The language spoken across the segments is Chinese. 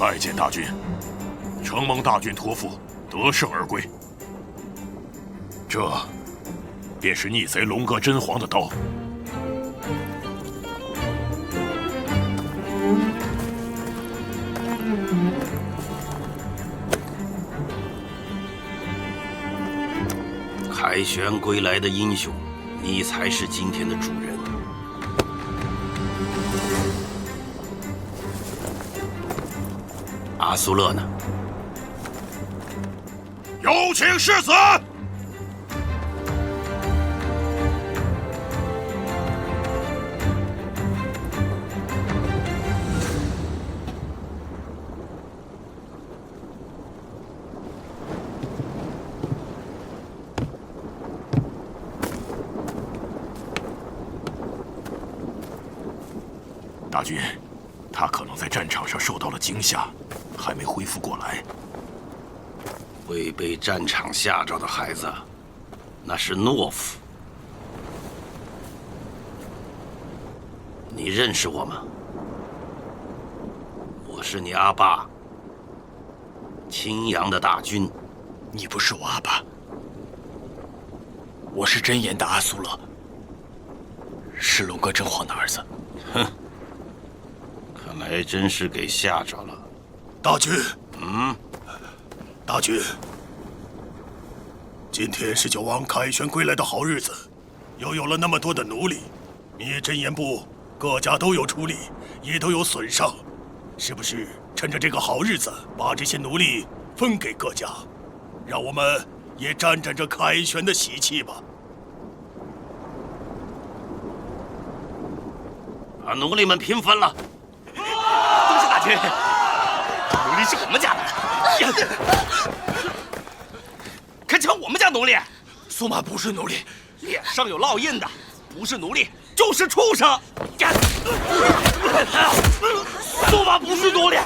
拜见大君，承蒙大君托付，得胜而归。这便是逆贼龙哥真皇的刀。凯旋归来的英雄，你才是今天的主人。阿苏勒呢？有请世子。大君，他可能在战场上受到了惊吓，还没恢复过来。会被战场吓着的孩子，那是懦夫。你认识我吗？我是你阿爸，青阳的大军。你不是我阿爸，我是真言的阿苏勒，是龙哥真皇的儿子。哼，看来真是给吓着了。大君，大君，今天是九王凯旋归来的好日子，又有了那么多的奴隶，你真言部各家都有出力，也都有损伤，是不是趁着这个好日子，把这些奴隶分给各家，让我们也沾沾这凯旋的喜气吧？把奴隶们平分了。多谢大君，奴隶是我们家的。看抢我们家奴隶！苏玛不是奴隶，脸上有烙印的，不是奴隶就是畜生。苏玛不是奴隶，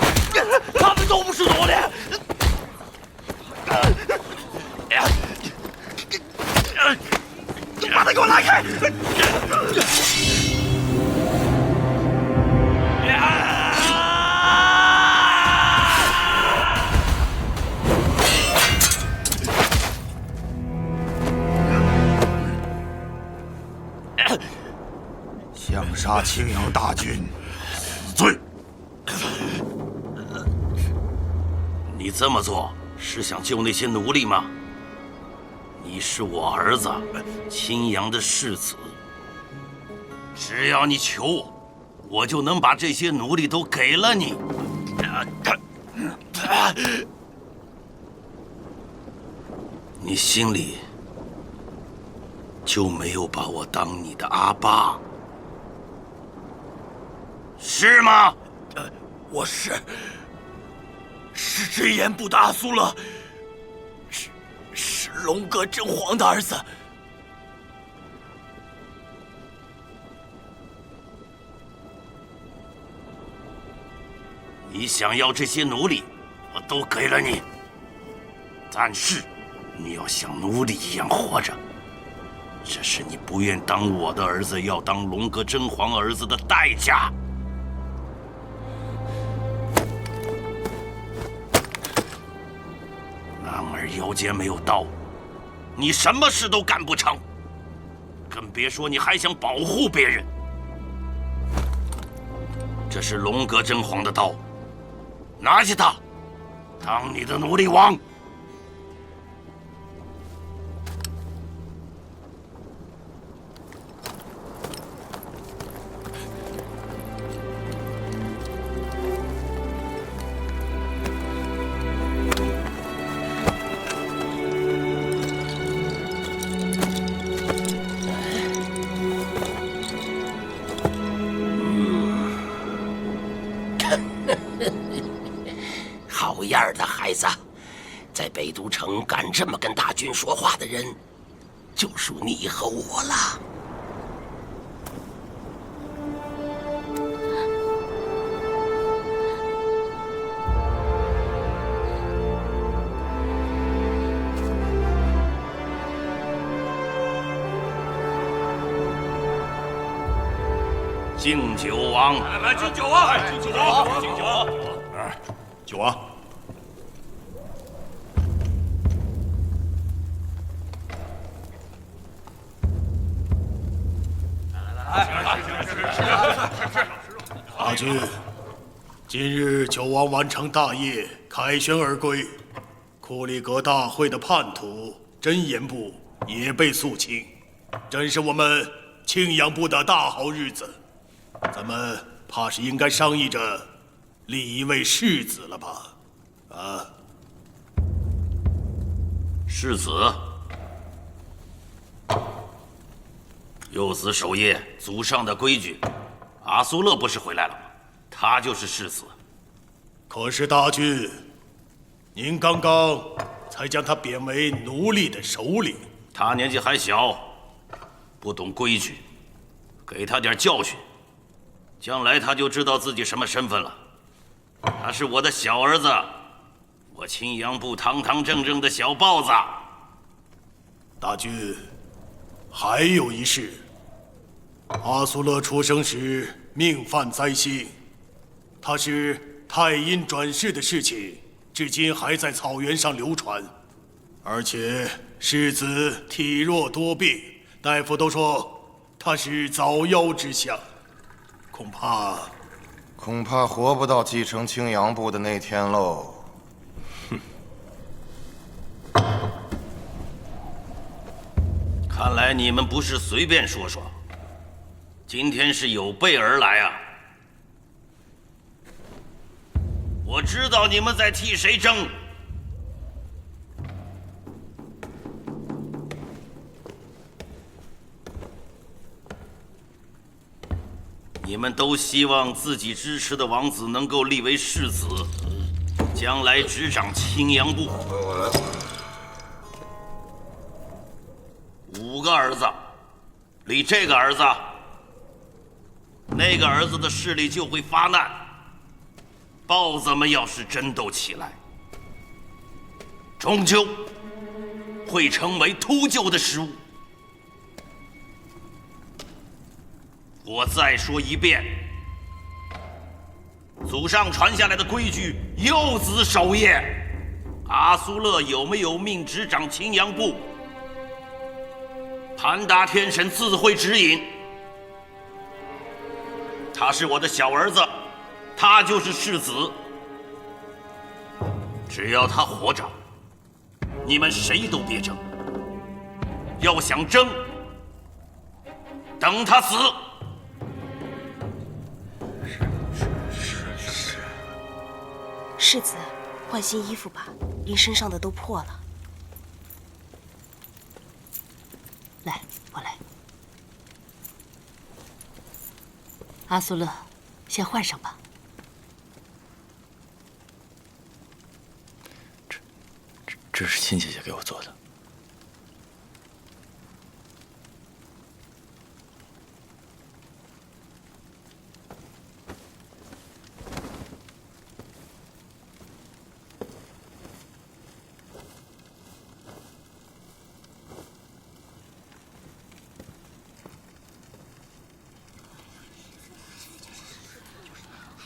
他们都不是奴隶。把他给我拉开！想杀青阳大军，死罪！你这么做是想救那些奴隶吗？你是我儿子青阳的世子，只要你求我，我就能把这些奴隶都给了你。你心里就没有把我当你的阿爸，是吗？我是真言部的阿苏勒，是龙哥真皇的儿子。你想要这些奴隶，我都给了你，但是你要像奴隶一样活着，这是你不愿当我的儿子，要当龙哥真皇儿子的代价。男儿腰间没有刀，你什么事都干不成，更别说你还想保护别人。这是龙哥真皇的刀，拿起它，当你的奴隶王。好样的，孩子！在北都城敢这么跟大军说话的人，就属你和我了。敬酒王，来敬酒啊！敬酒啊！敬酒！九王，大军，今日九王完成大业，凯旋而归。库里格大会的叛徒真言部也被肃清，真是我们庆阳部的大好日子。咱们怕是应该商议着立一位世子了吧？啊？世子，幼子守夜，祖上的规矩。阿苏勒不是回来了吗？他就是世子。可是大军，您刚刚才将他贬为奴隶的首领。他年纪还小，不懂规矩，给他点教训，将来他就知道自己什么身份了。他是我的小儿子，我青阳部堂堂正正的小豹子。大军，还有一事。阿苏勒出生时命犯灾星，他是太阴转世的事情，至今还在草原上流传。而且世子体弱多病，大夫都说他是早夭之相，恐怕活不到继承青阳部的那天喽。看来你们不是随便说说，今天是有备而来啊！我知道你们在替谁争。你们都希望自己支持的王子能够立为世子，将来执掌青阳部。5个儿子，立这个儿子，那个儿子的势力就会发难。豹子们要是争斗起来，终究会成为秃鹫的食物。我再说一遍，祖上传下来的规矩，幼子守夜。阿苏勒有没有命执掌青阳部？盘达天神自会指引。他是我的小儿子，他就是世子。只要他活着，你们谁都别争。要想争，等他死。世子，换新衣服吧，您身上的都破了。来，我来。阿苏勒，先换上吧。这是亲姐姐给我做的。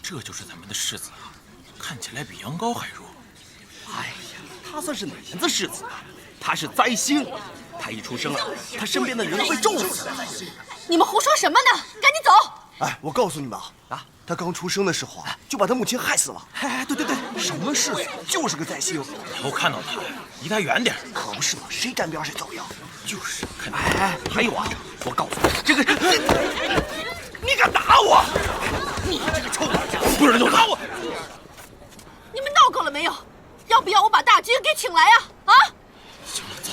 这就是咱们的世子啊，看起来比羊羔还弱。哎呀，他算是哪门子世子啊？他是灾星，他一出生啊，他身边的人都被咒死。你们胡说什么呢？赶紧走！哎，我告诉你们啊，他刚出生的时候啊，就把他母亲害死了。哎，对，什么世子，就是个灾星。以后看到他，离他远点。可不是嘛，谁沾边谁遭殃。就是，哎，还有啊，我告诉你，这个你敢打我？你这个臭小子，不是就打我！你们闹够了没有？要不要我把大军给请来啊？啊！行了，走。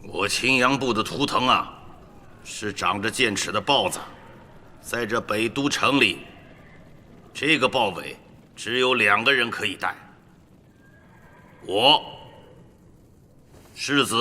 我青阳部的图腾啊，是长着剑齿的豹子，在这北都城里，这个豹尾只有2个人可以戴。我，世子。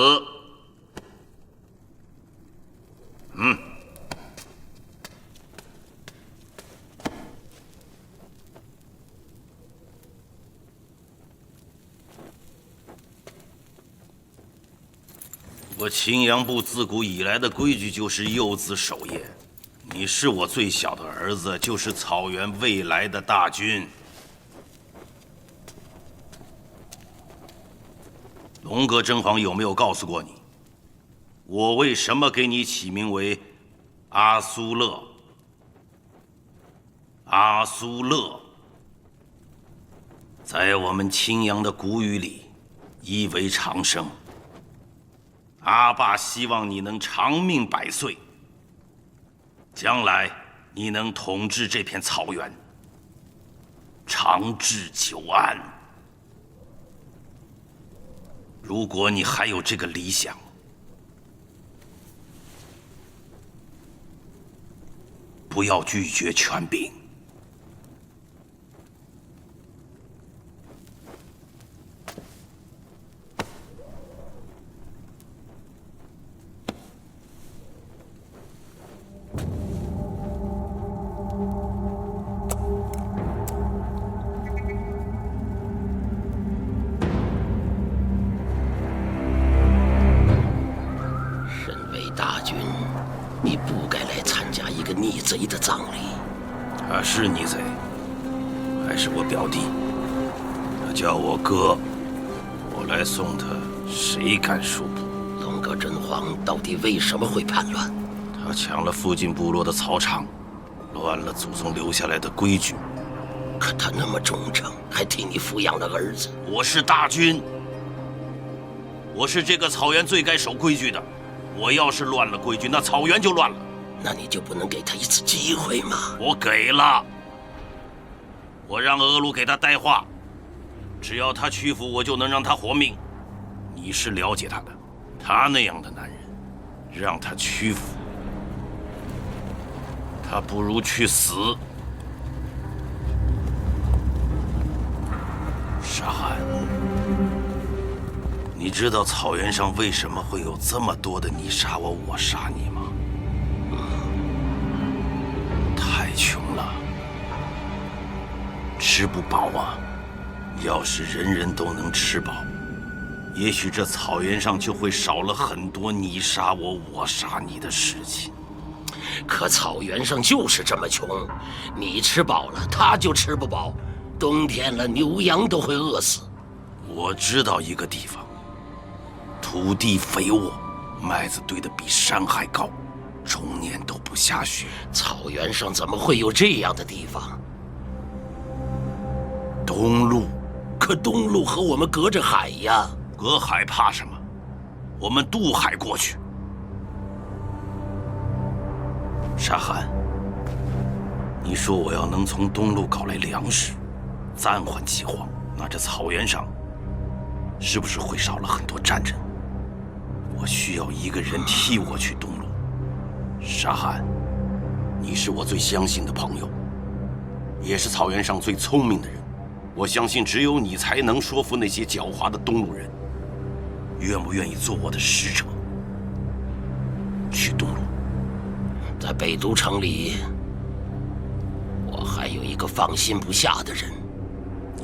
我青阳部自古以来的规矩就是幼子守夜，你是我最小的儿子，就是草原未来的大君。龙哥真皇有没有告诉过你，我为什么给你起名为阿苏勒？阿苏勒，在我们青阳的古语里，意为长生。阿爸希望你能长命百岁，将来你能统治这片草原，长治久安。如果你还有这个理想，不要拒绝权柄。逆贼的葬礼，他是逆贼，还是我表弟？他叫我哥，我来送他，谁敢说不？龙哥真皇到底为什么会叛乱？他抢了附近部落的草场，乱了祖宗留下来的规矩。可他那么忠诚，还替你抚养了儿子。我是大军，我是这个草原最该守规矩的。我要是乱了规矩，那草原就乱了。那你就不能给他一次机会吗？我给了，我让俄鲁给他带话，只要他屈服，我就能让他活命。你是了解他的，他那样的男人，让他屈服，他不如去死。沙汗，你知道草原上为什么会有这么多的你杀我，我杀你吗？太穷了，吃不饱啊！要是人人都能吃饱，也许这草原上就会少了很多你杀我，我杀你的事情。可草原上就是这么穷，你吃饱了，他就吃不饱。冬天了，牛羊都会饿死。我知道一个地方，土地肥沃，麦子堆得比山还高，终年都不下雪。草原上怎么会有这样的地方？东路，可东路和我们隔着海呀。隔海怕什么？我们渡海过去。沙汗，你说我要能从东路搞来粮食，暂缓饥荒，那这草原上是不是会少了很多战争？我需要一个人替我去东路。沙汗，你是我最相信的朋友，也是草原上最聪明的人。我相信只有你才能说服那些狡猾的东路人。愿不愿意做我的使者，去东路？在北都城里，我还有一个放心不下的人。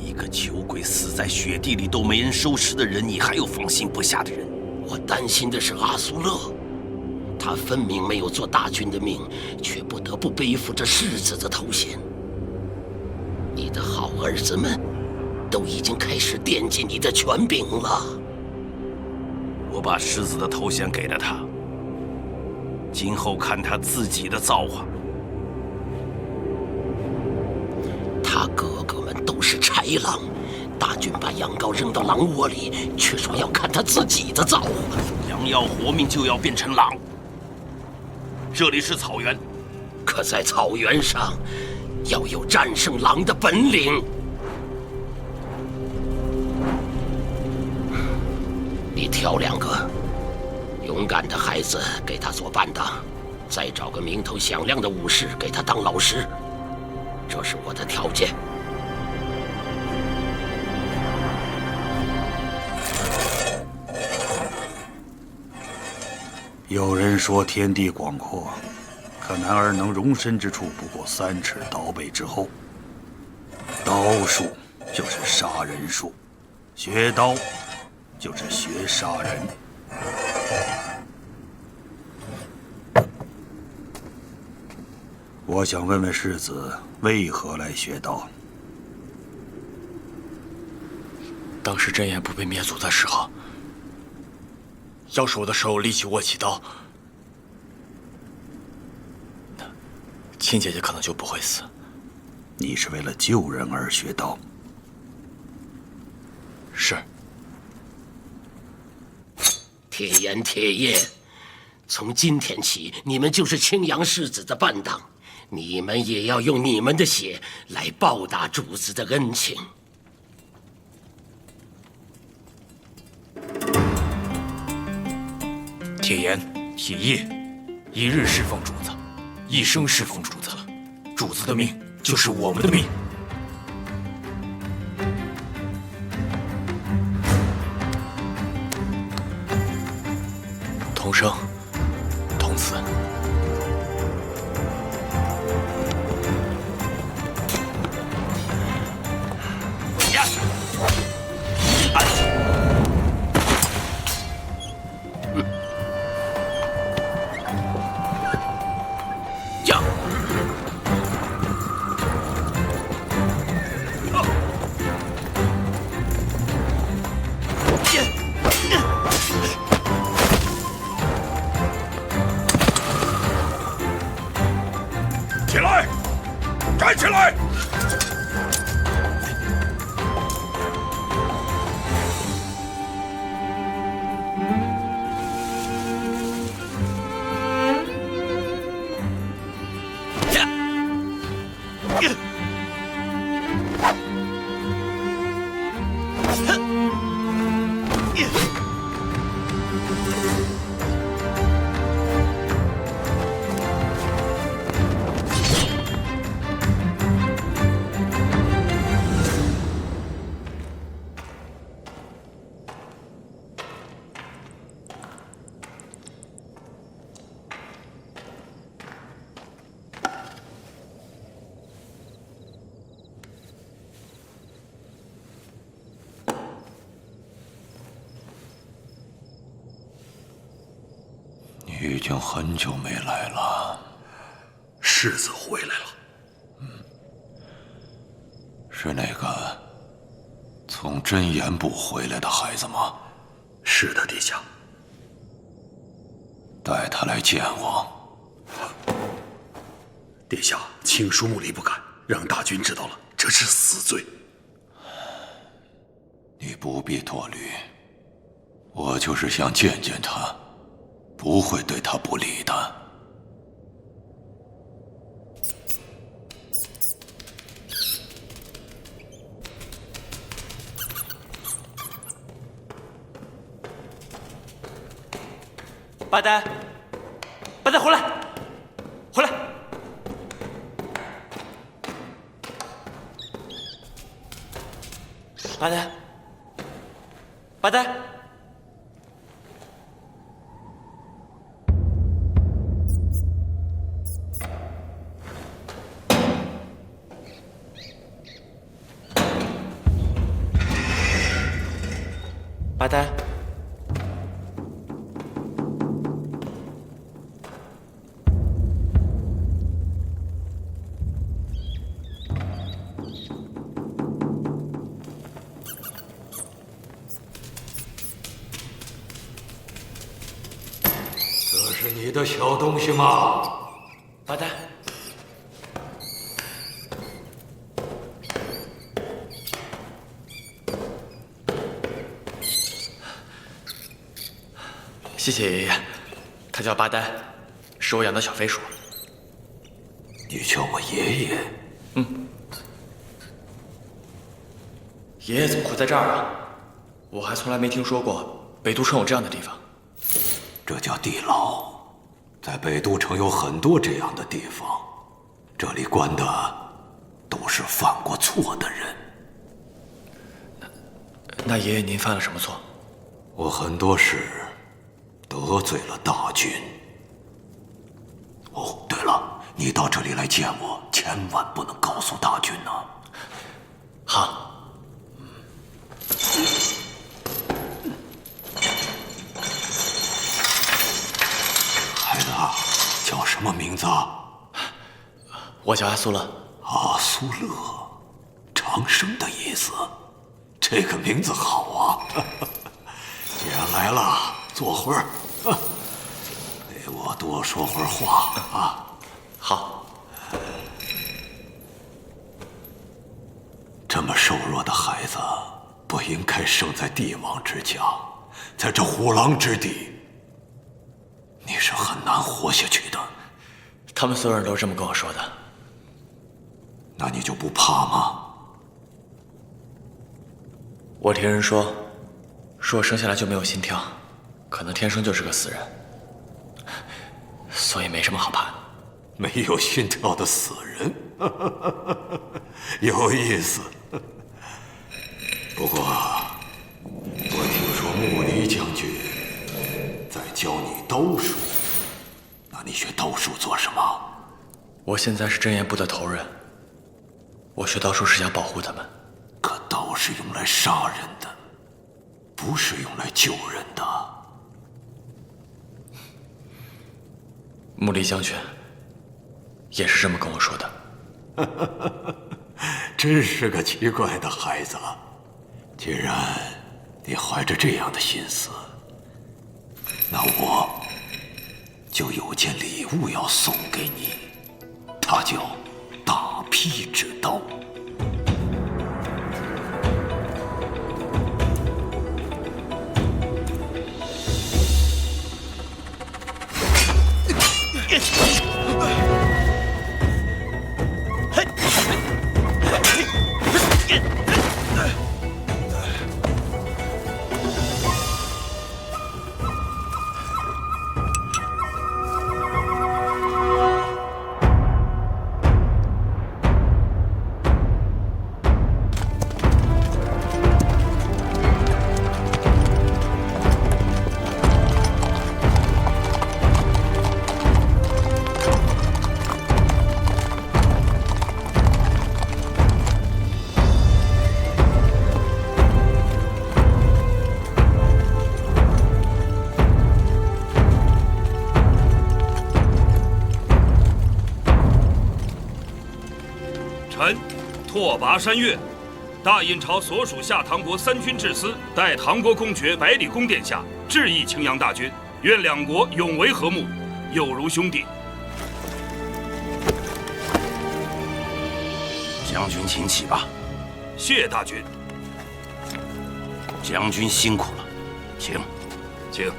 一个酒鬼死在雪地里都没人收尸的人，你还有放心不下的人？我担心的是阿苏勒，他分明没有做大军的命，却不得不背负着世子的头衔。你的好儿子们都已经开始惦记你的权柄了。我把世子的头衔给了他，今后看他自己的造化。他哥哥们都是豺狼，大军把羊羔扔到狼窝里，却说要看他自己的造化。羊要活命就要变成狼。这里是草原，可在草原上，要有战胜狼的本领。你挑2个勇敢的孩子给他做伴当，再找个名头响亮的武士给他当老师，这是我的条件。有人说天地广阔，可男儿能容身之处不过3尺刀背之后。刀术就是杀人术，学刀就是学杀人。我想问问世子，为何来学道？当时真言部被灭族的时候，要是我的手力气握起刀，亲姐姐可能就不会死。你是为了救人而学道？是。铁岩、铁叶，从今天起，你们就是青阳世子的伴当，你们也要用你们的血来报答主子的恩情。铁岩、铁叶，一日侍奉主子，一生侍奉主子，主子的命就是我们的命。同生，同死。呀！呀！起来，站起来！你已经很久没来了。世子回来了。是那个从真言部回来的孩子吗？是的，陛下。带他来见我。殿下，请恕穆离不敢，让大军知道了，这是死罪。你不必多虑，我就是想见见他，不会对他不利的。八呆，八呆，回来，回来！八呆，八呆。八呆，这是你的小东西吗？八呆，谢谢爷爷，他叫八呆，是我养的小飞鼠。你叫我爷爷？爷爷怎么会在这儿啊？我还从来没听说过北都城有这样的地方。这叫地牢，在北都城有很多这样的地方，这里关的都是犯过错的人。那爷爷您犯了什么错？我很多事得罪了大军。哦，对了，你到这里来见我，千万不能告诉大军啊。好。孩子啊，叫什么名字啊？我叫阿苏勒。阿苏勒，长生的意思。这个名字好啊！既然来了，坐会儿，陪我多说会儿话啊。好。这么瘦弱的孩子，不应该生在帝王之家，在这虎狼之地，你是很难活下去的。他们所有人都是这么跟我说的。那你就不怕吗？我听人说我生下来就没有心跳，可能天生就是个死人，所以没什么好怕的。没有心跳的死人，有意思。不过，我听说穆离将军在教你刀术，那你学刀术做什么？我现在是真言部的头人，我学刀术是想保护他们。可刀是用来杀人的，不是用来救人的。穆离将军也是这么跟我说的。真是个奇怪的孩子。既然你怀着这样的心思，那我就有件礼物要送给你，它叫大劈之刀。臣拓跋山岳，大印朝所属下唐国三军制司，代唐国公爵百里公殿下致意青阳大军，愿两国永为和睦，有如兄弟。将军请起吧。谢大军。将军辛苦了，请。请。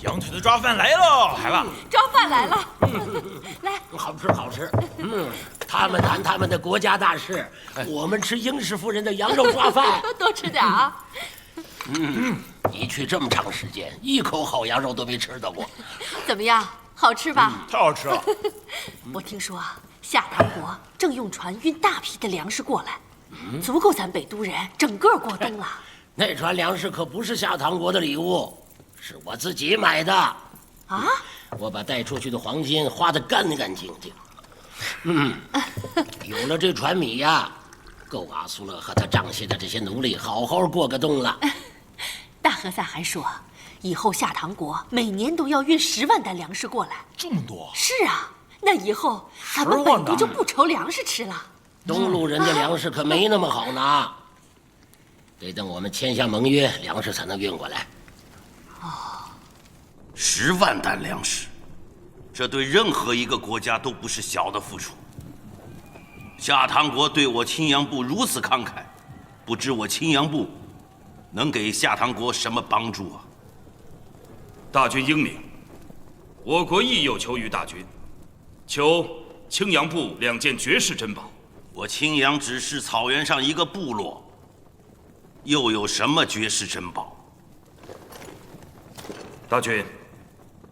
羊腿的抓饭来喽！来了，抓饭来了。来，好吃好吃。他们谈他们的国家大事，我们吃英氏夫人的羊肉抓饭。多吃点啊。你去这么长时间，一口好羊肉都没吃到过。怎么样？好吃吧？太好吃了。我听说啊，下唐国正用船运大批的粮食过来，足够咱北都人整个过冬了。那船粮食可不是下唐国的礼物，是我自己买的。啊？我把带出去的黄金花得干干净净。有了这船米呀，够阿苏勒和他帐下的这些奴隶好好过个冬了。大和尚还说，以后下唐国每年都要运10万担粮食过来。这么多？是啊，那以后咱们北都就不愁粮食吃了。东路人的粮食可没那么好拿，得等我们签下盟约，粮食才能运过来。10万担粮食，这对任何一个国家都不是小的付出。下唐国对我青阳部如此慷慨，不知我青阳部能给下唐国什么帮助啊？大军英明，我国亦有求于大军，求青阳部2件绝世珍宝。我青阳只是草原上一个部落，又有什么绝世珍宝？大军，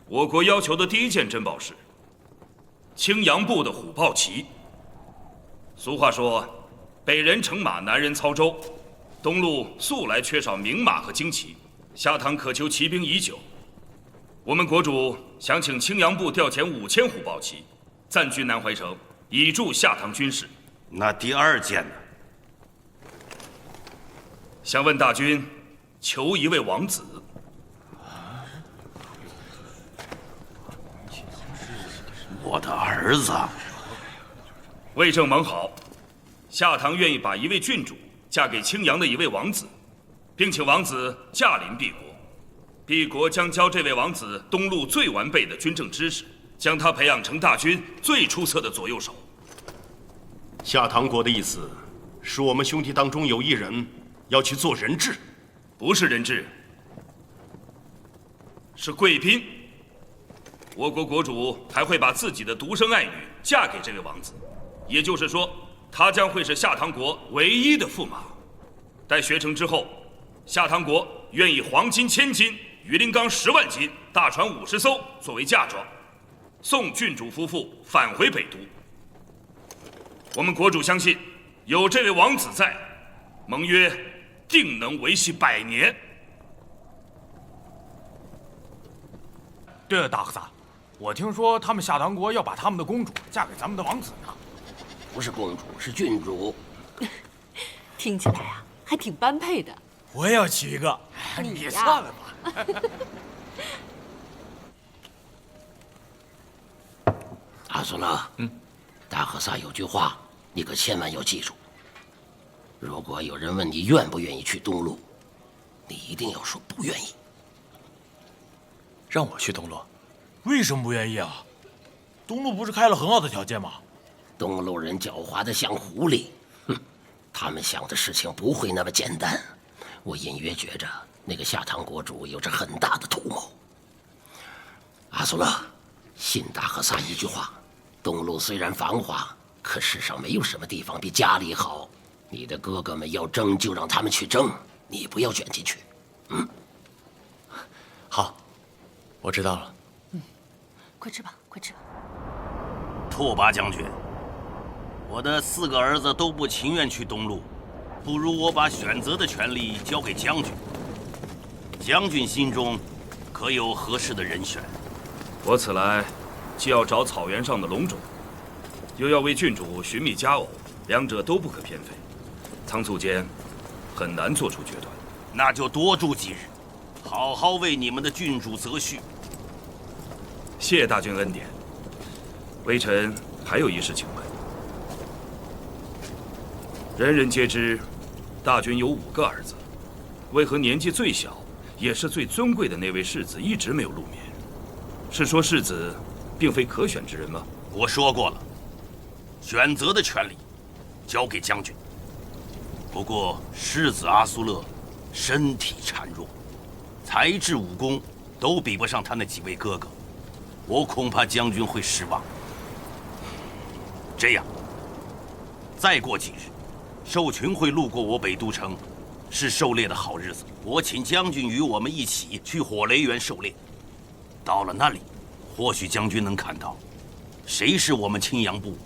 我国要求的第1件珍宝是青阳部的虎豹旗。俗话说，北人乘马，南人操舟，东路素来缺少名马和旌旗，下唐渴求骑兵已久。我们国主想请青阳部调遣5000虎豹骑，暂居南怀城，以助下唐军事。那第2件呢？想问大军，求一位王子。我的儿子。魏正盟好，夏唐愿意把一位郡主嫁给青阳的一位王子，并请王子驾临敝国。敝国将教这位王子东路最完备的军政知识，将他培养成大军最出色的左右手。夏唐国的意思是我们兄弟当中有一人要去做人质，不是人质，是贵宾。我国国主还会把自己的独生爱女嫁给这位王子，也就是说，她将会是夏唐国唯一的驸马。待学成之后，夏唐国愿以黄金1000斤、鱼鳞钢10万斤、大船50艘作为嫁妆，送郡主夫妇返回北都。我们国主相信，有这位王子在，盟约定能维系100年。对了，大和尚，我听说他们夏唐国要把他们的公主嫁给咱们的王子呢。不是公主，是郡主。听起来啊，还挺般配的。我也要娶一个。你算了吧。阿苏勒，大和尚有句话，你可千万要记住。如果有人问你愿不愿意去东路，你一定要说不愿意。让我去东路，为什么不愿意啊？东路不是开了很好的条件吗？东路人狡猾的像狐狸，他们想的事情不会那么简单。我隐约觉着那个夏唐国主有着很大的图谋。阿苏勒，信大和尚一句话，东路虽然繁华，可世上没有什么地方比家里好。你的哥哥们要争就让他们去争，你不要卷进去。好，我知道了。快吃吧，快吃吧。拓跋将军，我的4个儿子都不情愿去东路，不如我把选择的权利交给将军。将军心中可有合适的人选？我此来既要找草原上的龙种，又要为郡主寻觅佳偶，两者都不可偏废，仓促间很难做出决断。那就多住几日，好好为你们的郡主择婿。谢大君恩典。微臣还有一事请问。人人皆知，大君有5个儿子，为何年纪最小，也是最尊贵的那位世子一直没有露面？是说世子并非可选之人吗？我说过了，选择的权利交给将军。不过世子阿苏勒身体孱弱，才智武功都比不上他那几位哥哥，我恐怕将军会失望。这样，再过几日，兽群会路过我北都城，是狩猎的好日子。我请将军与我们一起去火雷原狩猎。到了那里，或许将军能看到，谁是我们青阳部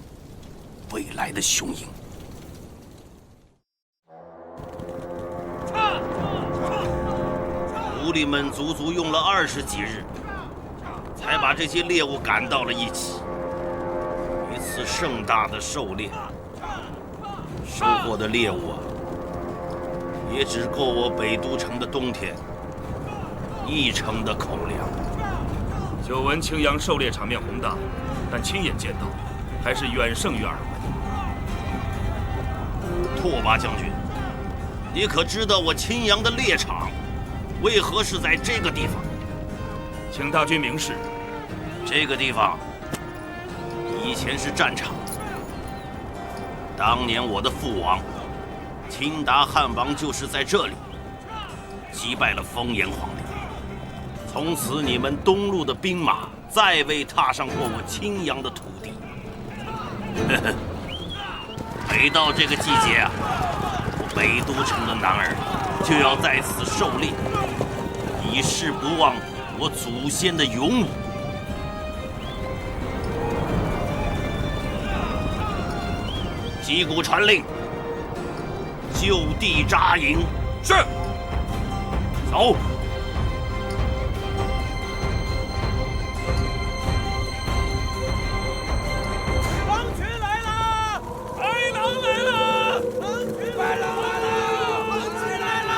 未来的雄鹰。奴隶们足足用了20几日，才把这些猎物赶到了一起。一次盛大的狩猎，收获的猎物也只够我北都城的冬天1成的口粮。久闻青阳狩猎场面宏大，但亲眼见到，还是远胜于耳闻。拓跋将军，你可知道我青阳的猎场为何是在这个地方？请大军明示。这个地方以前是战场，当年我的父王钦达汗王就是在这里击败了风炎皇帝。从此，你们东路的兵马再未踏上过我青阳的土地。每到这个季节啊，我北都城的男儿就要在此狩猎，以示不忘我祖先的勇武。击鼓传令，就地扎营。是。走。狼群来了！豺狼来了！狼群来了！狼群来了！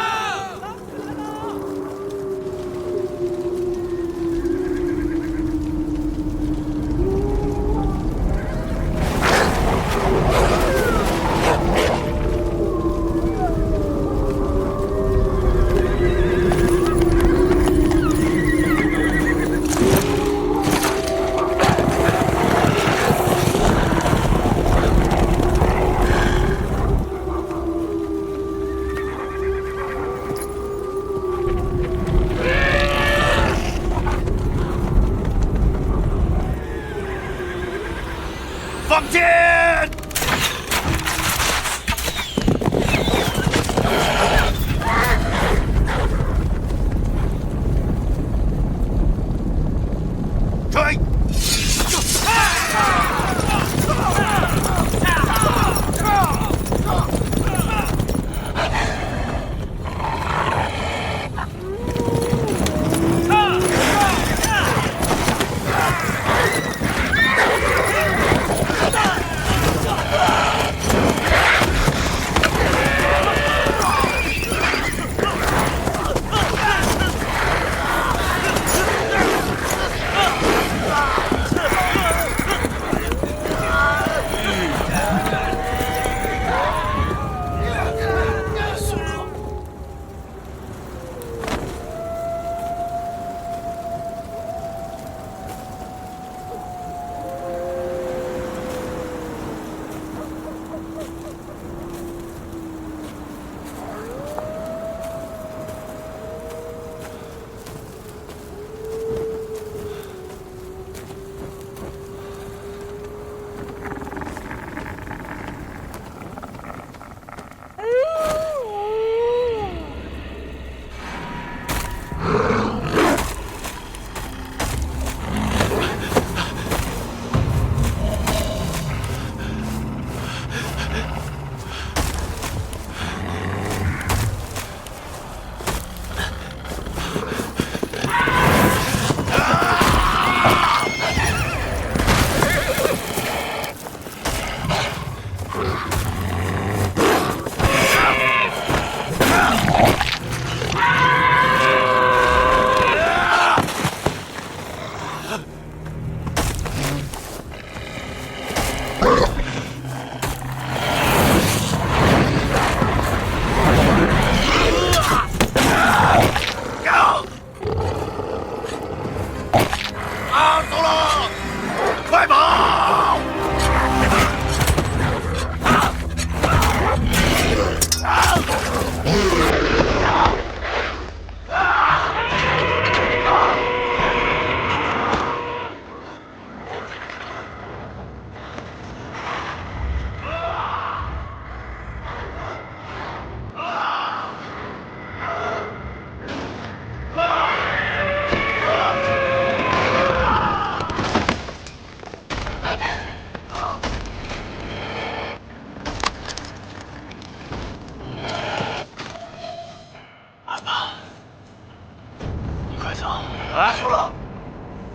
哎，说了，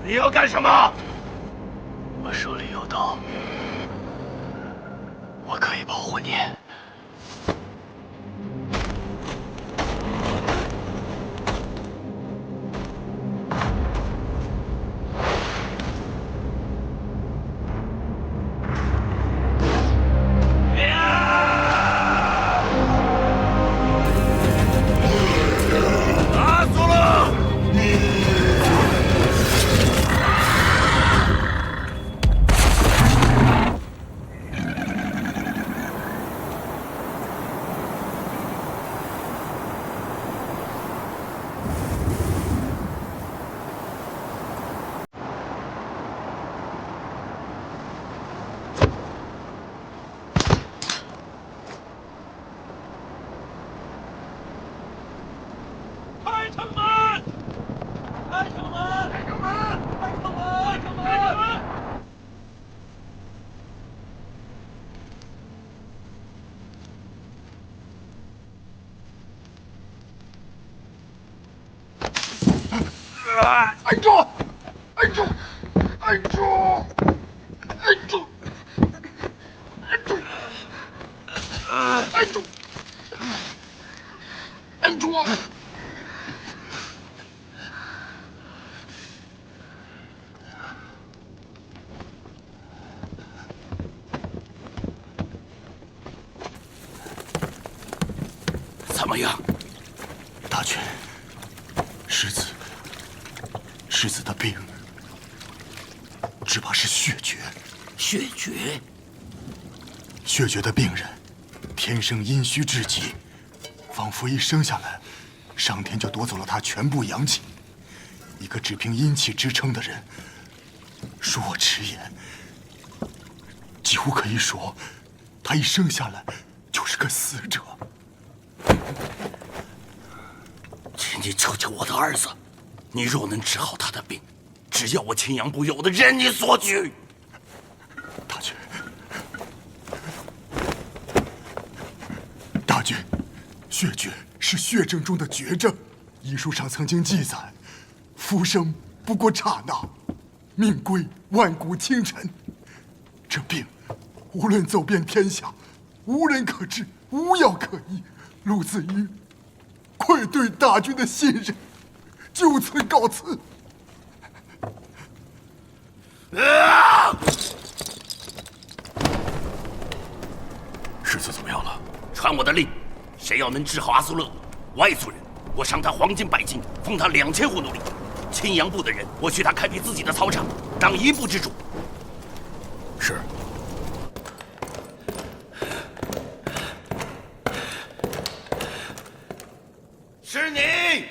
你要干什么？我手里有刀，我可以保护你。开城门！开城门！开城门！开城门！开城门！按住！按住！按住！按住！按住！按住！按住！怎么样？大权，世子的病，只怕是血绝。血绝？血绝的病人，天生阴虚至极，仿佛一生下来，上天就夺走了他全部阳气。一个只凭阴气支撑的人，恕我直言，几乎可以说，他一生下来就是个死者。请你救救我的儿子，你若能治好他的病，只要我青阳部有的任你所举。大军，大军，血绝是血症中的绝症。医书上曾经记载，浮生不过刹那，命归万古清尘。这病无论走遍天下，无人可治，无药可医。陆子瑜愧对大军的信任，就此告辞。世子怎么样了？传我的令，谁要能治好阿苏勒，外族人，我赏他黄金100斤，封他2000户奴隶。青阳部的人，我许他开辟自己的草场，当一部之主。是。是你，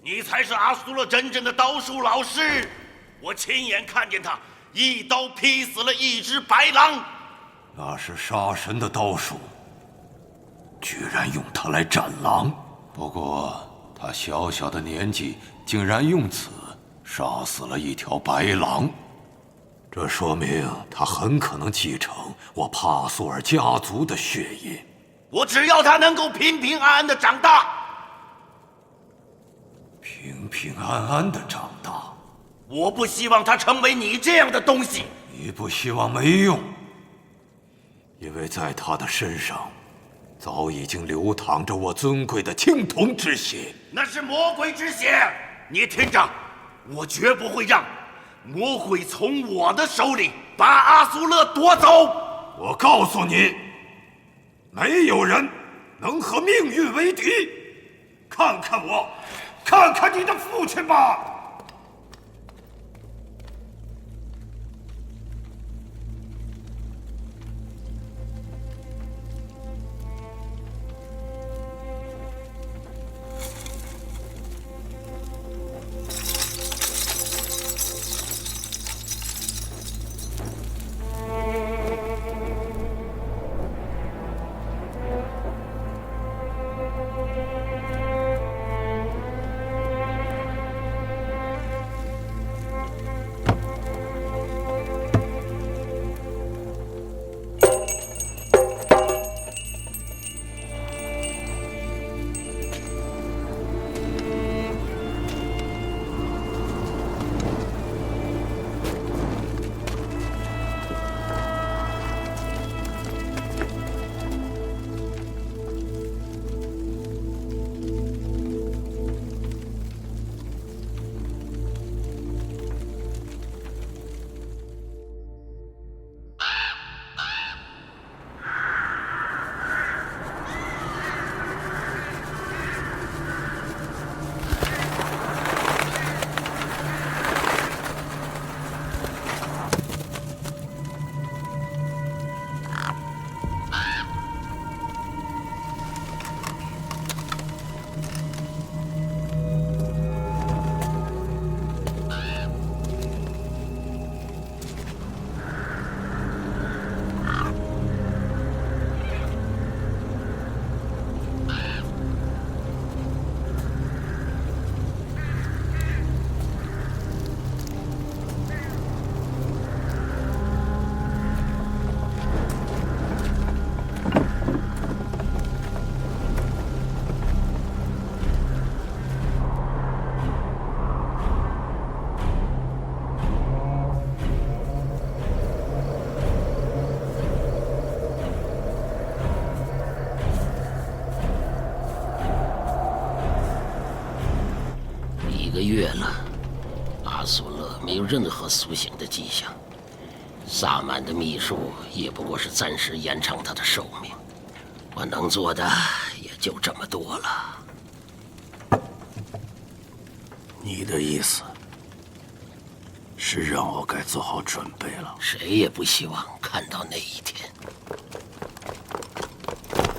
你才是阿苏勒真正的刀术老师。我亲眼看见他一刀劈死了一只白狼。那是杀神的刀术，居然用它来斩狼。不过他小小的年纪，竟然用此杀死了一条白狼，这说明他很可能继承我帕苏尔家族的血液。我只要他能够平平安安的长大。平平安安的长大，我不希望他成为你这样的东西。你不希望没用，因为在他的身上早已经流淌着我尊贵的青铜之血。那是魔鬼之血，你听着，我绝不会让魔鬼从我的手里把阿苏勒夺走。我告诉你，没有人能和命运为敌。看看我，看看你的父亲吧。月了，阿苏勒没有任何苏醒的迹象。萨满的秘术也不过是暂时延长他的寿命，我能做的也就这么多了。你的意思是让我该做好准备了？谁也不希望看到那一天。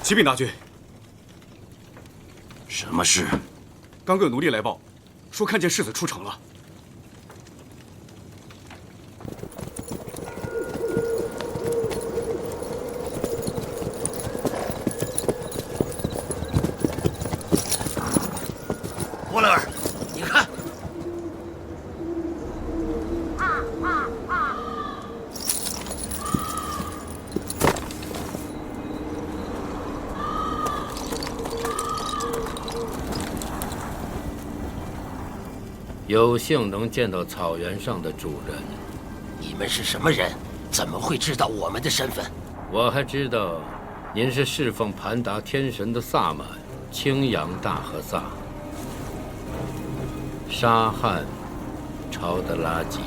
启禀大军，什么事？刚有奴隶来报，说看见世子出城了。沃勒尔，你看，有幸能见到草原上的主人。你们是什么人？怎么会知道我们的身份？我还知道，您是侍奉盘达天神的萨满青阳大和萨。沙汉，朝德拉吉，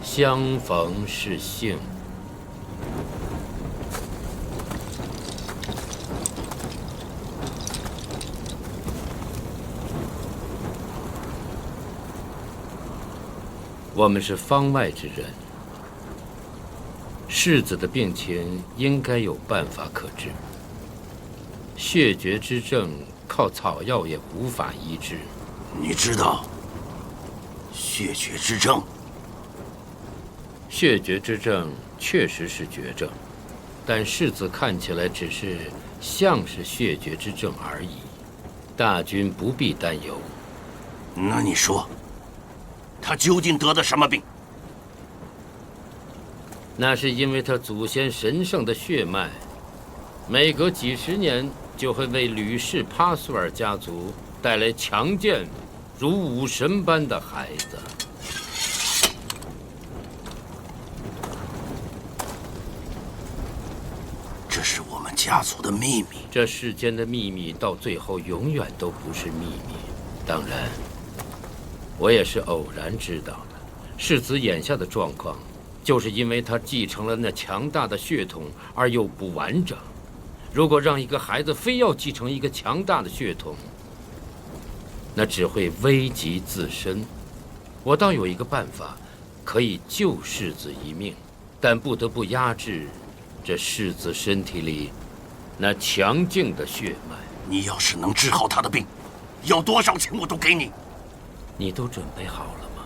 相逢是幸。我们是方外之人，世子的病情应该有办法可治。血绝之症靠草药也无法医治。你知道血绝之症？血绝之症确实是绝症，但世子看起来只是像是血绝之症而已。大军不必担忧。那你说，他究竟得的什么病？那是因为他祖先神圣的血脉，每隔几十年就会为吕氏帕苏尔家族带来强健如武神般的孩子。这是我们家族的秘密。这世间的秘密到最后永远都不是秘密。当然，我也是偶然知道的。世子眼下的状况，就是因为他继承了那强大的血统而又不完整。如果让一个孩子非要继承一个强大的血统，那只会危及自身。我倒有一个办法，可以救世子一命，但不得不压制这世子身体里那强劲的血脉。你要是能治好他的病，要多少钱我都给你。你都准备好了吗？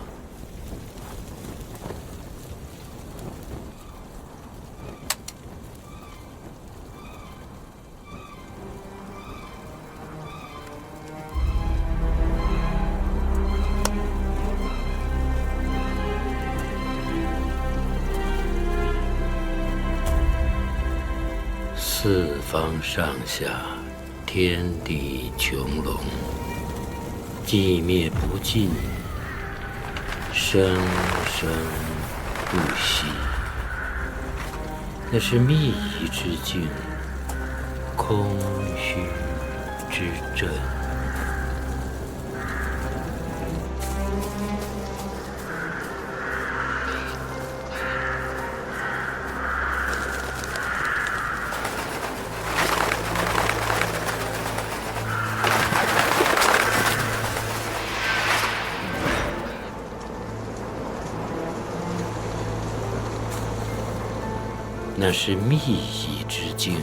四方上下，天地穹隆，寂灭不尽，生生不息。那是秘仪之境，空虚之阵。那是秘仪之境，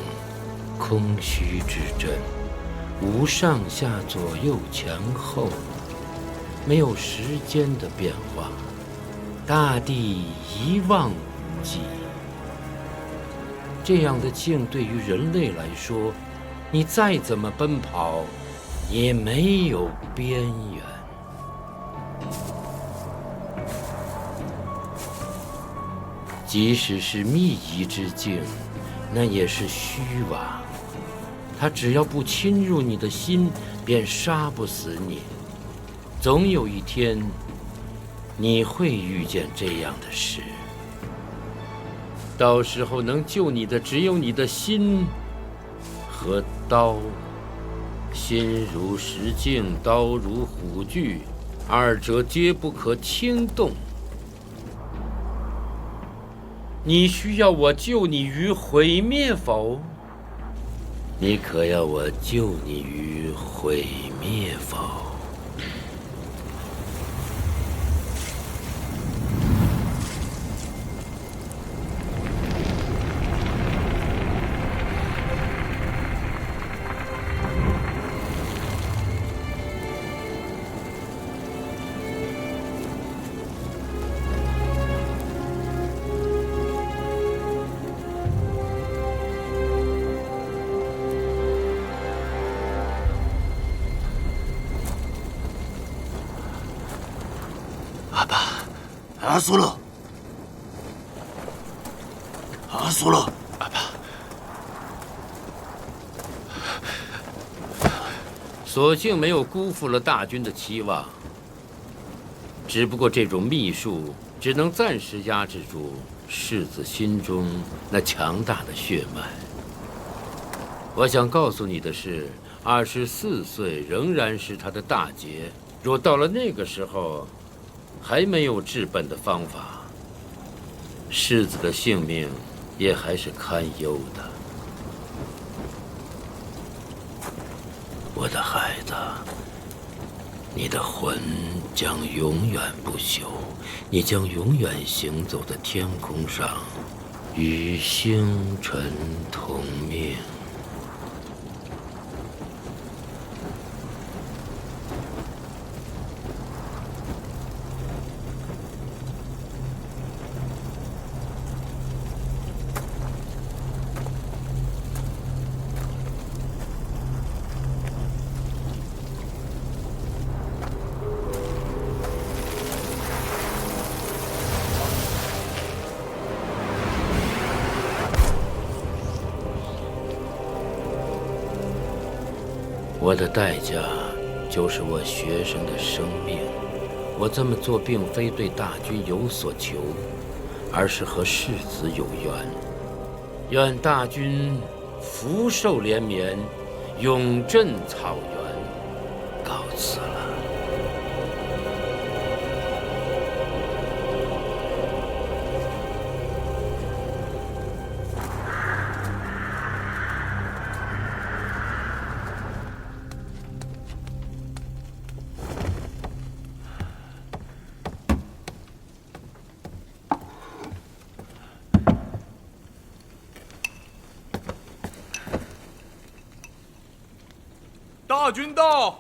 空虚之阵，无上下左右前后，没有时间的变化，大地一望无际。这样的境对于人类来说，你再怎么奔跑，也没有边缘。即使是秘仪之境，那也是虚妄。它只要不侵入你的心，便杀不死你。总有一天，你会遇见这样的事。到时候能救你的只有你的心和刀。心如石镜，刀如虎踞，二者皆不可轻动。你需要我救你于毁灭否？你可要我救你于毁灭否？阿苏勒，阿苏勒，阿爸，所幸没有辜负了大军的期望。只不过这种秘术只能暂时压制住世子心中那强大的血脉。我想告诉你的是，24岁仍然是他的大劫。若到了那个时候，还没有治本的方法，世子的性命也还是堪忧的。我的孩子，你的魂将永远不朽，你将永远行走在天空上，与星辰同命。我的代价就是我学生的生命。我这么做并非对大军有所求，而是和世子有缘。愿大军福寿连绵，永镇草原。告辞了。大军到！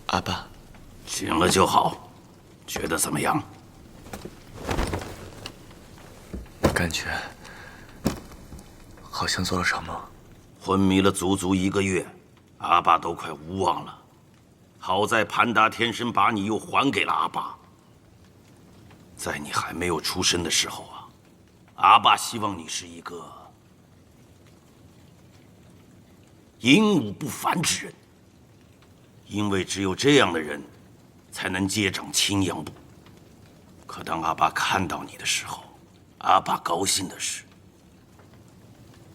阿爸，醒了就好。觉得怎么样？感觉好像做了场梦。昏迷了足足1个月，阿爸都快无望了。好在盘达天神把你又还给了阿爸。在你还没有出生的时候啊，阿爸希望你是一个英武不凡之人，因为只有这样的人，才能接掌青阳部。可当阿爸看到你的时候，阿爸高兴的是，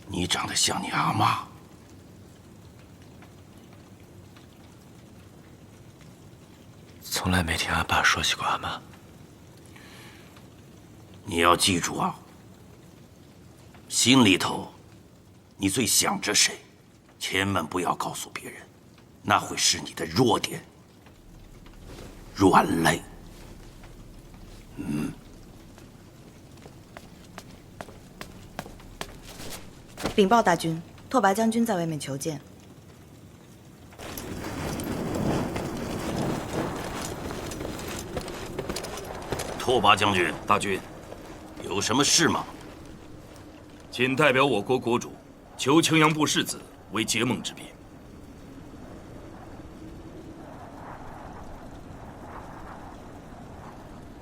你长得像你阿妈。从来没听阿爸说起过阿妈。你要记住啊，心里头你最想着谁，千万不要告诉别人，那会是你的弱点。软肋。禀报大军，拓跋将军在外面求见。拓跋将军，大军，有什么事吗？请代表我国国主求青阳部世子为结盟之宾。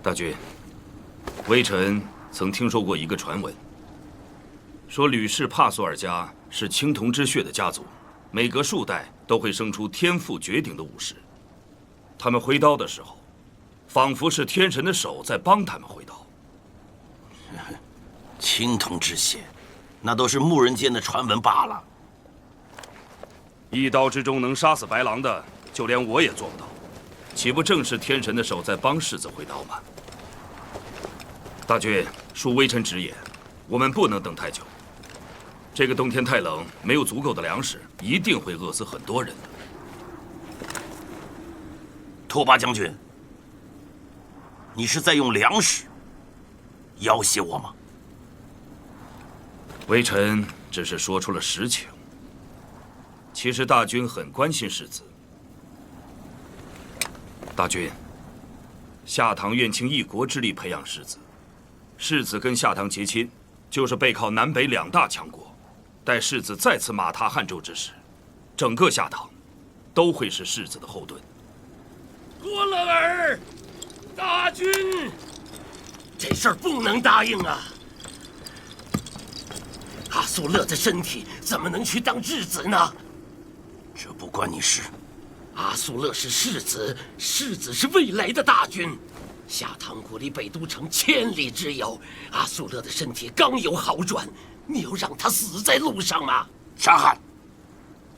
大军，微臣曾听说过一个传闻，说吕氏帕索尔家是青铜之血的家族，每隔数代都会生出天赋绝顶的武士。他们挥刀的时候，仿佛是天神的手在帮他们回刀。青铜之血，那都是牧人间的传闻罢了。一刀之中能杀死白狼的，就连我也做不到，岂不正是天神的手在帮世子回刀吗？大军，恕微臣直言，我们不能等太久。这个冬天太冷，没有足够的粮食，一定会饿死很多人的。拓跋将军，你是在用粮食要挟我吗？微臣只是说出了实情。其实大军很关心世子。大军，夏唐愿倾一国之力培养世子，世子跟夏唐结亲，就是背靠南北两大强国。待世子再次马踏汉州之时，整个夏唐都会是世子的后盾。多勒尔，大军，这事儿不能答应啊！阿苏勒的身体怎么能去当质子呢？这不关你事。阿苏勒是世子，世子是未来的大军。夏唐国离北都城千里之遥，阿苏勒的身体刚有好转，你要让他死在路上吗？沙汉，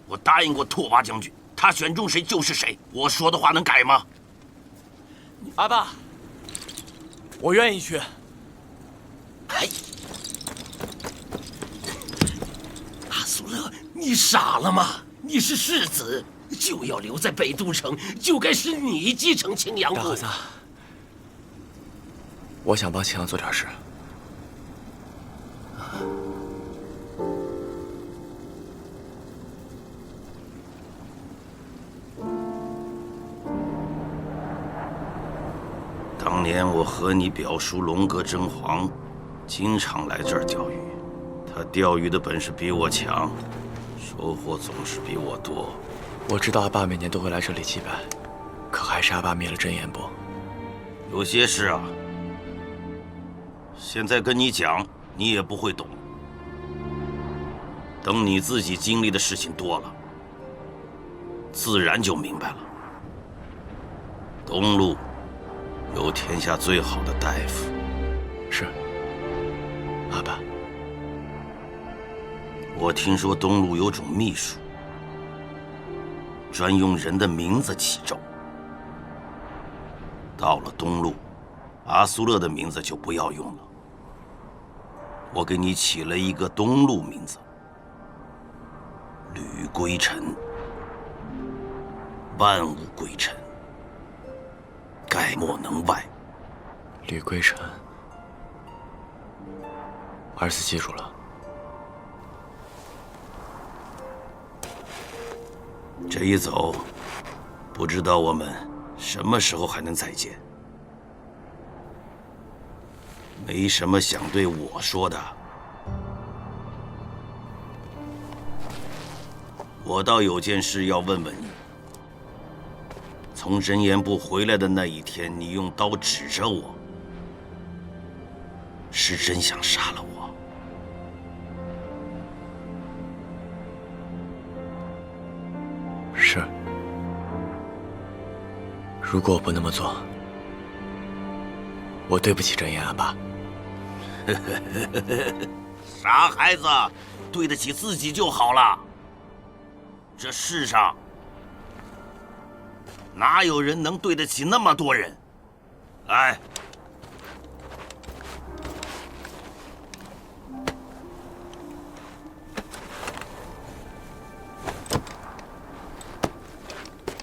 我答应过拓跋将军，他选中谁就是谁。我说的话能改吗？阿爸，我愿意去。哎，阿苏勒，你傻了吗？你是世子，就要留在北都城，就该是你继承青阳部。大和尚，我想帮青阳做点事。当年我和你表叔龙哥真皇，经常来这儿钓鱼。他钓鱼的本事比我强，收获总是比我多。我知道阿爸每年都会来这里祭拜，可还是阿爸灭了真言部。有些事啊，现在跟你讲，你也不会懂。等你自己经历的事情多了，自然就明白了。东路有天下最好的大夫。是，阿爸。我听说东路有种秘术，专用人的名字起咒。到了东路，阿苏勒的名字就不要用了。我给你起了一个东路名字，吕归尘。万物归尘，概莫能外。吕归尘，儿子记住了。这一走，不知道我们什么时候还能再见。没什么想对我说的，我倒有件事要问问你。从真言部回来的那一天，你用刀指着我，是真想杀了我？是。如果我不那么做，我对不起真言阿爸。傻孩子，对得起自己就好了。这世上哪有人能对得起那么多人？来，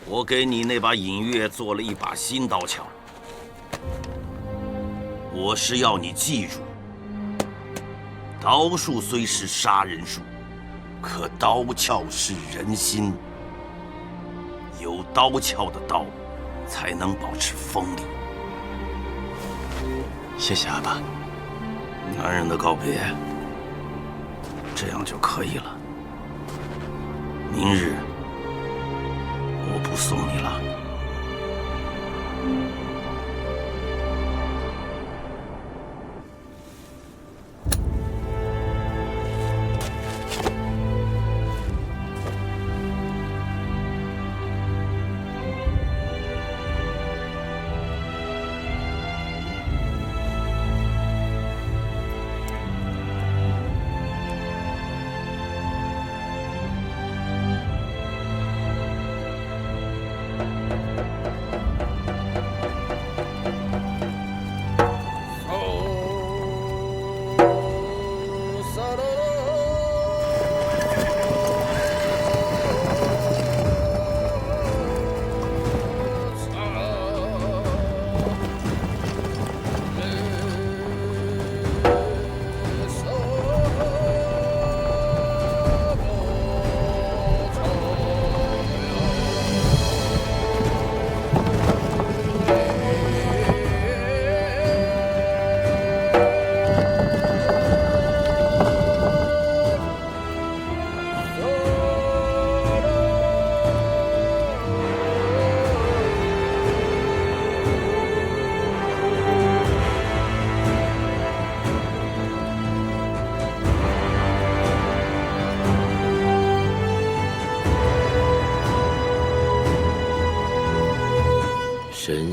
我给你那把隐月做了一把新刀鞘。我是要你记住，刀术虽是杀人术，可刀鞘是人心。有刀鞘的刀，才能保持锋利。谢谢阿爸。男人的告别，这样就可以了。明日我不送你了。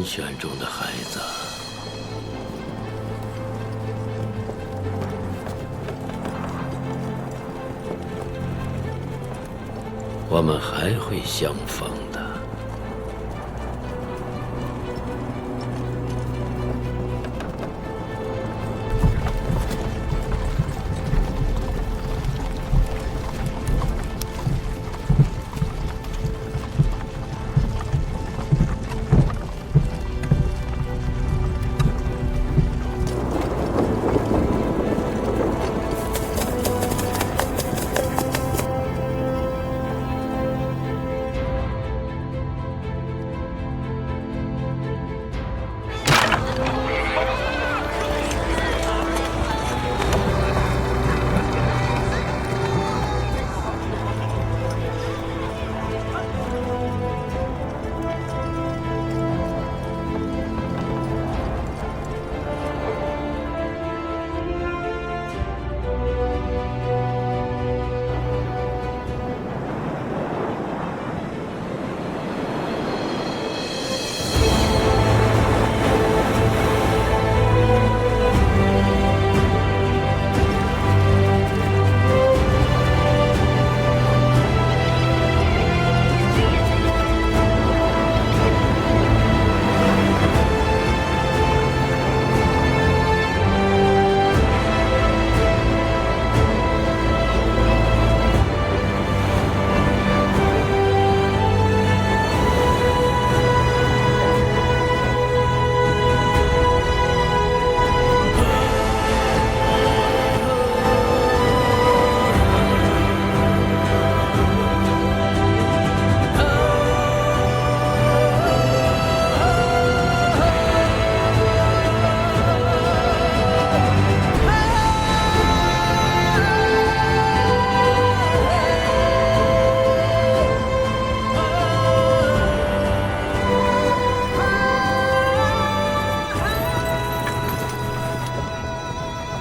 选中的孩子。我们还会相逢的。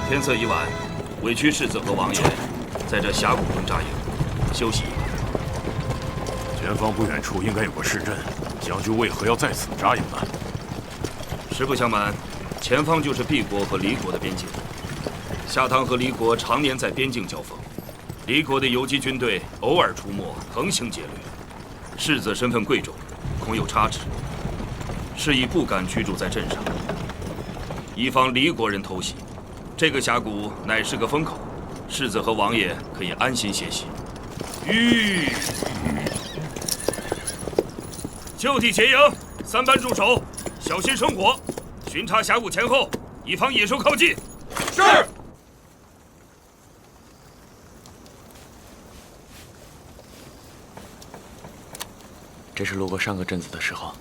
天色已晚，委屈世子和王爷在这峡谷中扎营，休息一晚。前方不远处应该有个市镇，将军为何要在此扎营呢？实不相瞒，前方就是毕国和黎国的边境。夏唐和黎国常年在边境交锋，黎国的游击军队偶尔出没，横行劫掠。世子身份贵重，恐有差池，是以不敢居住在镇上，以防黎国人偷袭。这个峡谷乃是个风口，世子和王爷可以安心歇息。吁！就地结营，3班驻守，小心生火，巡查峡谷前后，以防野兽靠近。是。这是路过上个镇子的时候，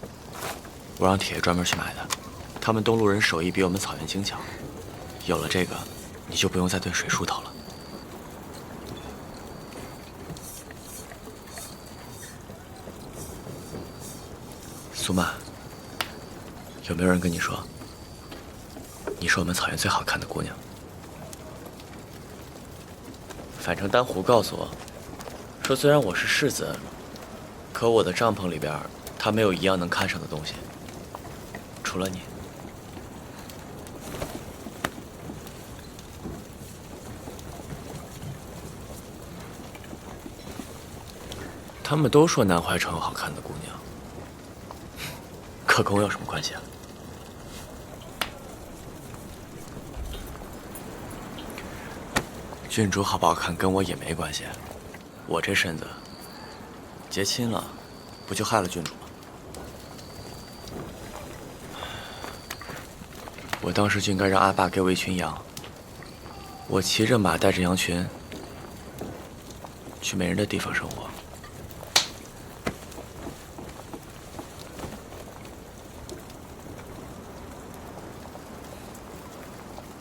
我让铁爷专门去买的。他们东路人手艺比我们草原精巧，有了这个，你就不用再炖水梳头了。苏曼，有没有人跟你说，你是我们草原最好看的姑娘？反正丹湖告诉我，说虽然我是世子，可我的帐篷里边，他没有一样能看上的东西，除了你。他们都说南怀城有好看的姑娘，可跟我有什么关系啊？郡主好不好看跟我也没关系，我这身子结亲了，不就害了郡主吗？我当时就应该让阿爸给我一群羊，我骑着马带着羊群去没人的地方生活。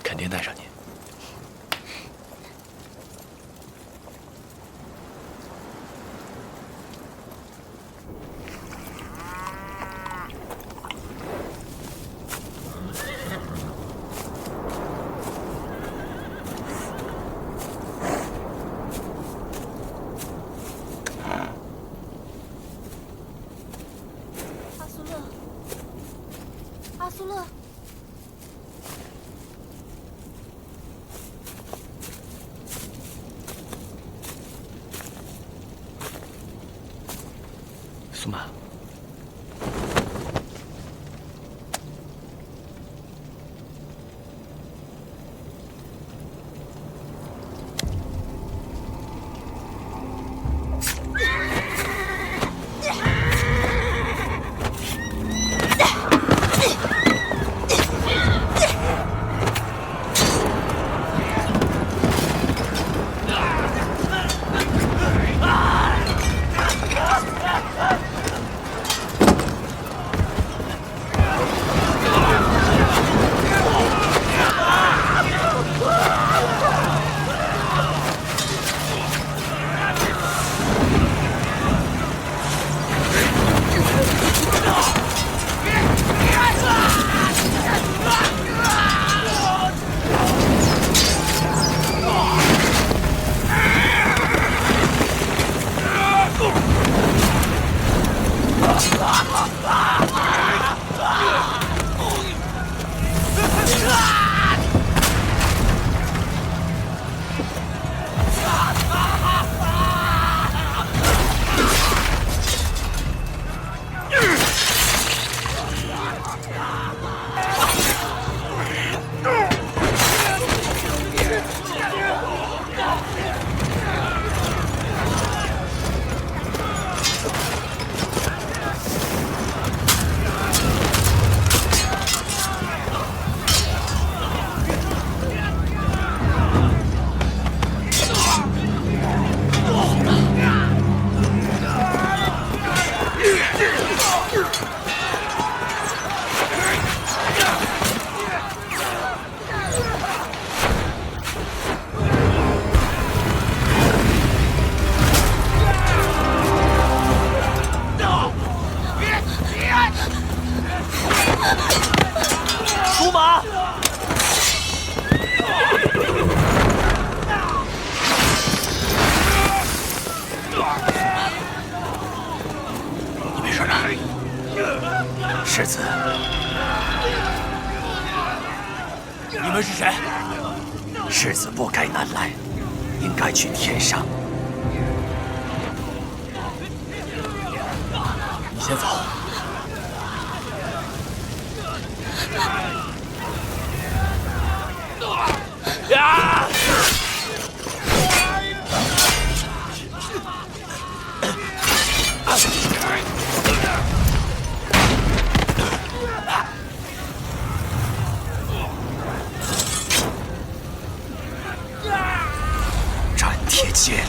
肯定带上你。苏玛。苏玛！你没事吧？世子，你们是谁？世子不该南来，应该去天上。你先走。呀！斩铁剑。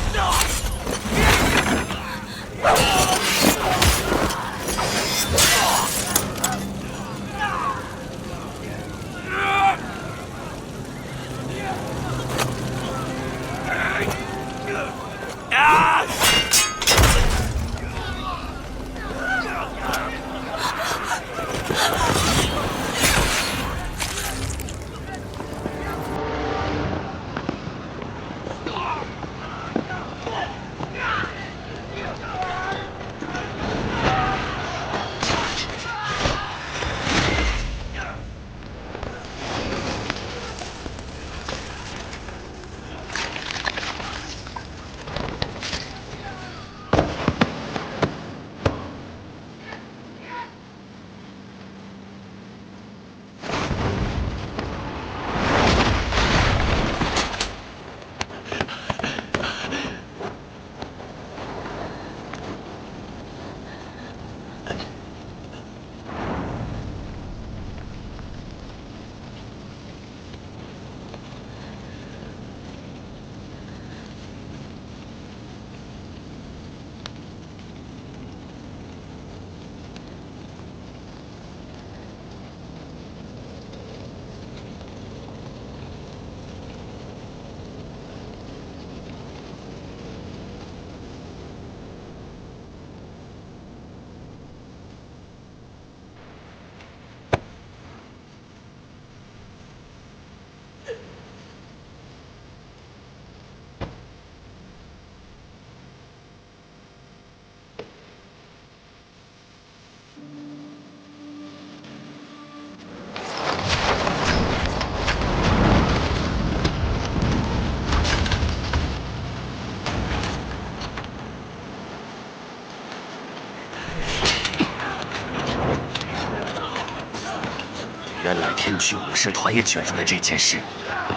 就去武士团也卷入了这件事。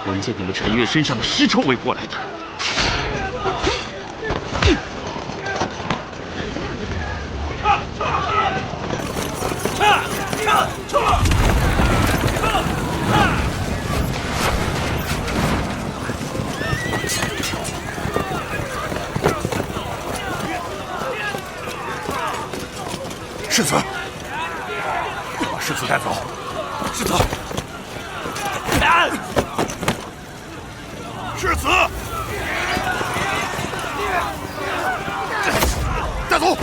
闻见你们陈月身上的尸臭味过来的。世子，把世子带走。世子，世子，带走。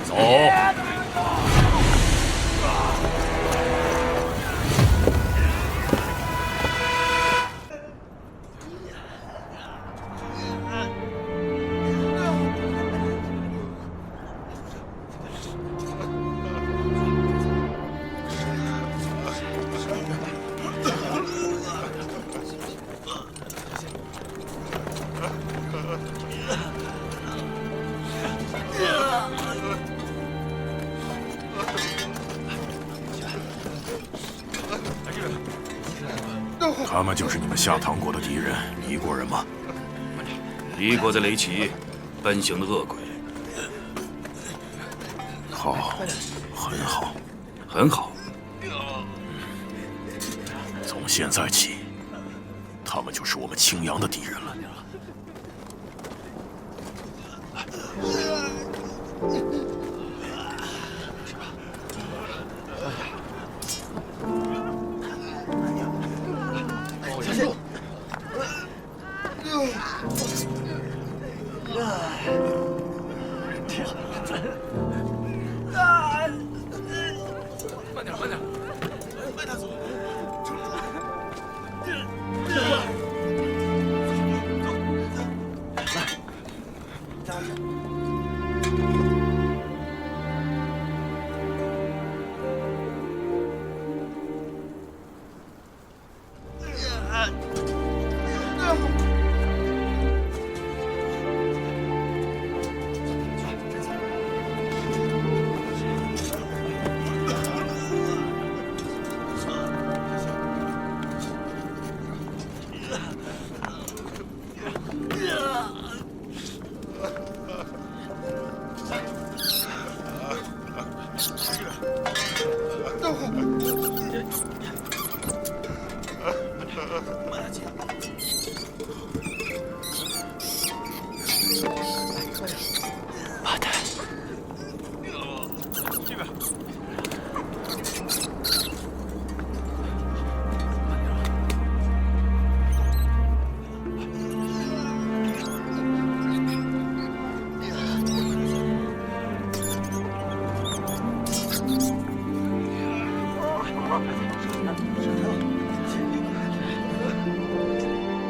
走。他们就是你们下唐国的敌人，黎国人吗？黎国的雷齐，奔行的恶鬼。好，很好，很好。从现在起，他们就是我们青阳的敌人了。